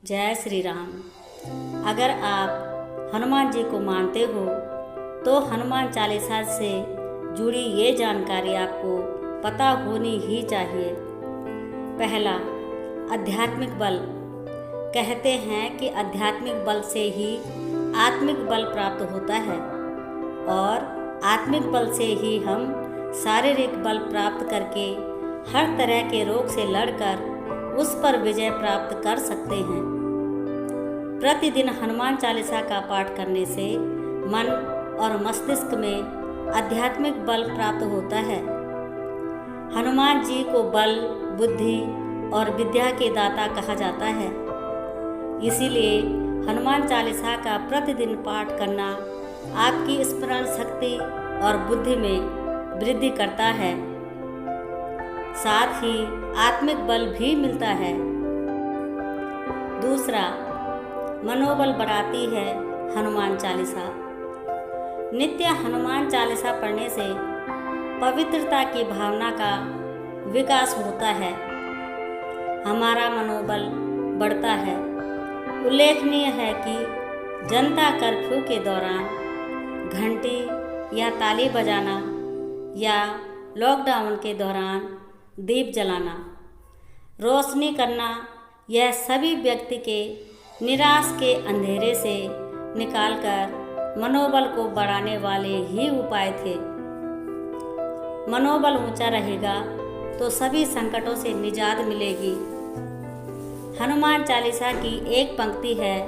जय श्री राम। अगर आप हनुमान जी को मानते हो तो हनुमान चालीसा से जुड़ी ये जानकारी आपको पता होनी ही चाहिए। पहला, आध्यात्मिक बल। कहते हैं कि आध्यात्मिक बल से ही आत्मिक बल प्राप्त होता है और आत्मिक बल से ही हम शारीरिक बल प्राप्त करके हर तरह के रोग से लड़कर उस पर विजय प्राप्त कर सकते हैं। प्रतिदिन हनुमान चालीसा का पाठ करने से मन और मस्तिष्क में आध्यात्मिक बल प्राप्त होता है। हनुमान जी को बल, बुद्धि और विद्या के दाता कहा जाता है। इसीलिए हनुमान चालीसा का प्रतिदिन पाठ करना आपकी स्मरण शक्ति और बुद्धि में वृद्धि करता है, साथ ही आत्मिक बल भी मिलता है। दूसरा, मनोबल बढ़ाती है हनुमान चालीसा। नित्य हनुमान चालीसा पढ़ने से पवित्रता की भावना का विकास होता है, हमारा मनोबल बढ़ता है। उल्लेखनीय है कि जनता कर्फ्यू के दौरान घंटी या ताली बजाना या लॉकडाउन के दौरान दीप जलाना, रोशनी करना, यह सभी व्यक्ति के निराश के अंधेरे से निकालकर मनोबल को बढ़ाने वाले ही उपाय थे। मनोबल ऊंचा रहेगा तो सभी संकटों से निजात मिलेगी। हनुमान चालीसा की एक पंक्ति है,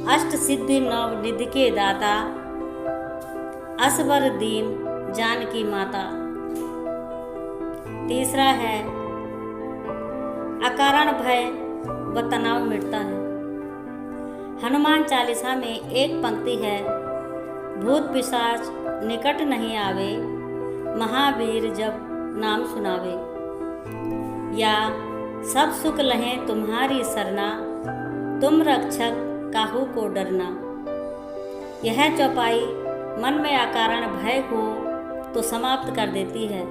अष्ट सिद्धि नव निधि के दाता, असबर दीन जानकी माता। तीसरा है, अकारण भय व तनाव मिटता है। हनुमान चालीसा में एक पंक्ति है, भूत पिशाच निकट नहीं आवे, महावीर जब नाम सुनावे। या सब सुख लहें तुम्हारी सरना, तुम रक्षक काहू को डरना। यह चौपाई मन में अकारण भय को तो समाप्त कर देती है।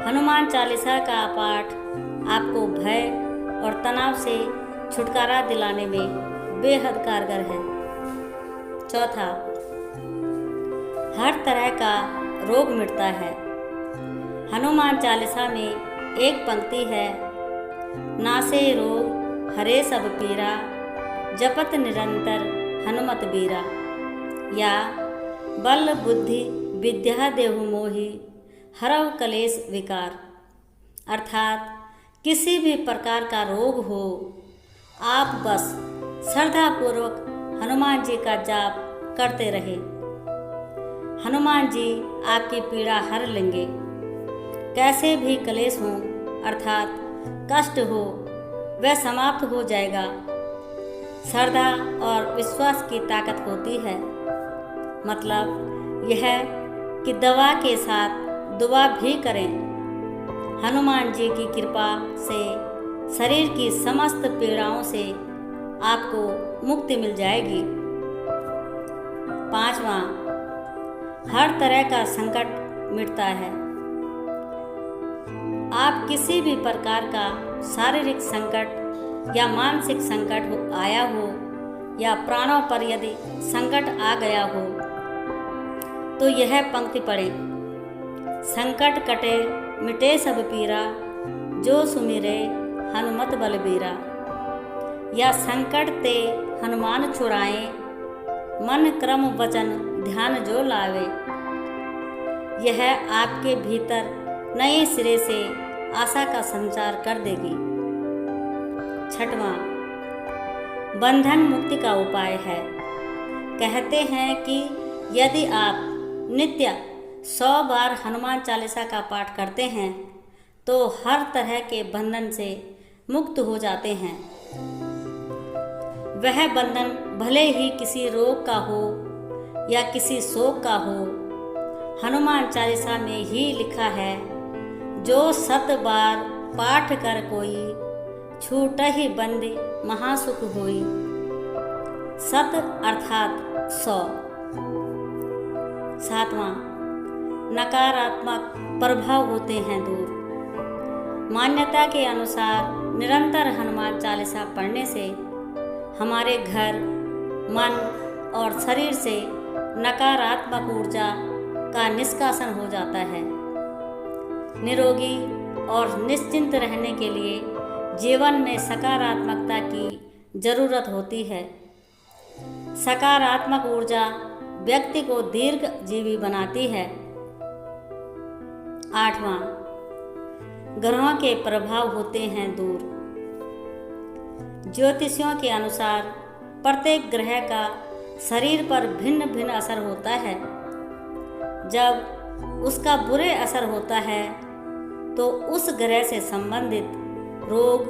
हनुमान चालीसा का पाठ आपको भय और तनाव से छुटकारा दिलाने में बेहद कारगर है। चौथा, हर तरह का रोग मिटता है। हनुमान चालीसा में एक पंक्ति है, नासे रोग हरे सब पीरा, जपत निरंतर हनुमत बीरा। या बल बुद्धि विद्या देहु मोहि, हरव कलेश विकार। अर्थात किसी भी प्रकार का रोग हो, आप बस श्रद्धापूर्वक हनुमान जी का जाप करते रहे, हनुमान जी आपकी पीड़ा हर लेंगे। कैसे भी क्लेश हो अर्थात कष्ट हो, वह समाप्त हो जाएगा। श्रद्धा और विश्वास की ताकत होती है। मतलब यह कि दवा के साथ दुआ भी करें। हनुमान जी की कृपा से शरीर की समस्त पीड़ाओं से आपको मुक्ति मिल जाएगी। पांचवा, हर तरह का संकट मिटता है। आप किसी भी प्रकार का शारीरिक संकट या मानसिक संकट आया हो या प्राणों पर यदि संकट आ गया हो तो यह पंक्ति पढ़ें, संकट कटे मिटे सब पीरा, जो सुमिरे हनुमत बलबीरा। या संकट ते हनुमान छुड़ाएं, मन क्रम वचन ध्यान जो लावे। यह आपके भीतर नए सिरे से आशा का संचार कर देगी। छठवां, बंधन मुक्ति का उपाय है। कहते हैं कि यदि आप नित्य 100 बार हनुमान चालीसा का पाठ करते हैं तो हर तरह के बंधन से मुक्त हो जाते हैं। वह बंधन भले ही किसी रोग का हो या किसी शोक का हो, हनुमान चालीसा में ही लिखा है, जो 7 बार पाठ कर कोई, छूट ही बंदी महासुख होई। 7 अर्थात 100। सातवां, नकारात्मक प्रभाव होते हैं दूर। मान्यता के अनुसार निरंतर हनुमान चालीसा पढ़ने से हमारे घर, मन और शरीर से नकारात्मक ऊर्जा का निष्कासन हो जाता है। निरोगी और निश्चिंत रहने के लिए जीवन में सकारात्मकता की जरूरत होती है। सकारात्मक ऊर्जा व्यक्ति को दीर्घजीवी बनाती है। 8वां, ग्रहों के प्रभाव होते हैं दूर। ज्योतिषियों के अनुसार प्रत्येक ग्रह का शरीर पर भिन्न भिन्न असर होता है। जब उसका बुरे असर होता है तो उस ग्रह से संबंधित रोग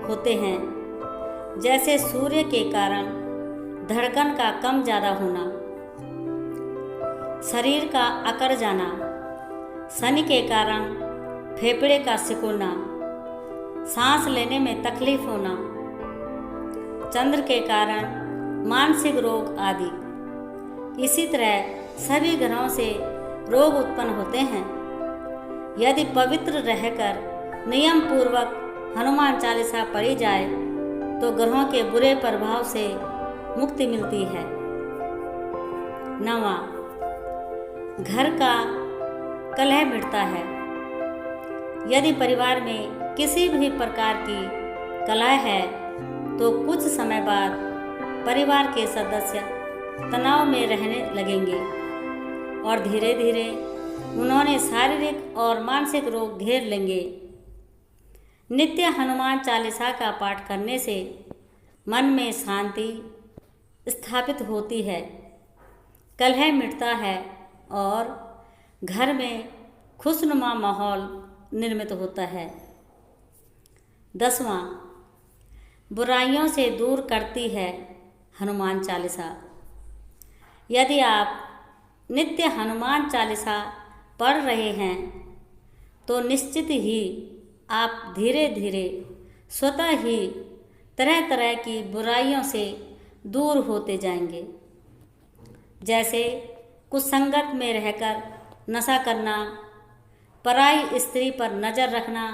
होते हैं, जैसे सूर्य के कारण धड़कन का कम ज़्यादा होना, शरीर का अकड़ जाना, शनि के कारण फेफड़े का सिकुड़ना, सांस लेने में तकलीफ होना, चंद्र के कारण मानसिक रोग आदि। इसी तरह सभी ग्रहों से रोग उत्पन्न होते हैं। यदि पवित्र रहकर नियम पूर्वक हनुमान चालीसा पढ़ी जाए तो ग्रहों के बुरे प्रभाव से मुक्ति मिलती है। 9वां, घर का कलह मिटता है। यदि परिवार में किसी भी प्रकार की कलह है तो कुछ समय बाद परिवार के सदस्य तनाव में रहने लगेंगे और धीरे धीरे उन्होंने शारीरिक और मानसिक रोग घेर लेंगे। नित्य हनुमान चालीसा का पाठ करने से मन में शांति स्थापित होती है, कलह मिटता है और घर में खुशनुमा माहौल निर्मित होता है। 10वां, बुराइयों से दूर करती है हनुमान चालीसा। यदि आप नित्य हनुमान चालीसा पढ़ रहे हैं तो निश्चित ही आप धीरे धीरे स्वतः ही तरह तरह की बुराइयों से दूर होते जाएंगे, जैसे कुसंगत में रहकर नशा करना, पराई स्त्री पर नज़र रखना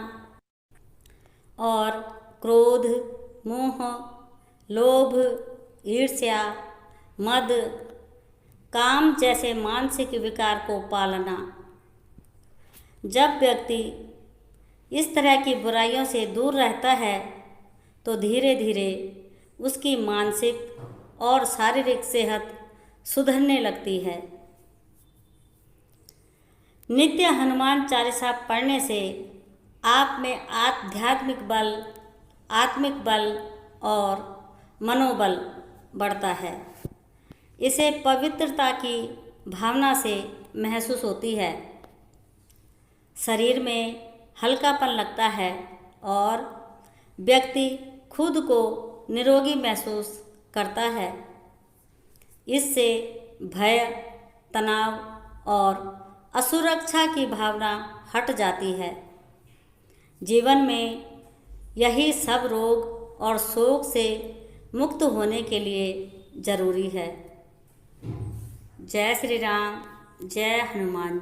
और क्रोध, मोह, लोभ, ईर्ष्या, मद, काम जैसे मानसिक विकार को पालना। जब व्यक्ति इस तरह की बुराइयों से दूर रहता है तो धीरे धीरे उसकी मानसिक और शारीरिक सेहत सुधरने लगती है। नित्य हनुमान चालीसा पढ़ने से आप में आत्मिक बल और मनोबल बढ़ता है। इसे पवित्रता की भावना से महसूस होती है। शरीर में हल्कापन लगता है और व्यक्ति खुद को निरोगी महसूस करता है। इससे भय, तनाव और असुरक्षा की भावना हट जाती है। जीवन में यही सब रोग और शोक से मुक्त होने के लिए जरूरी है। जय श्री राम, जय हनुमान।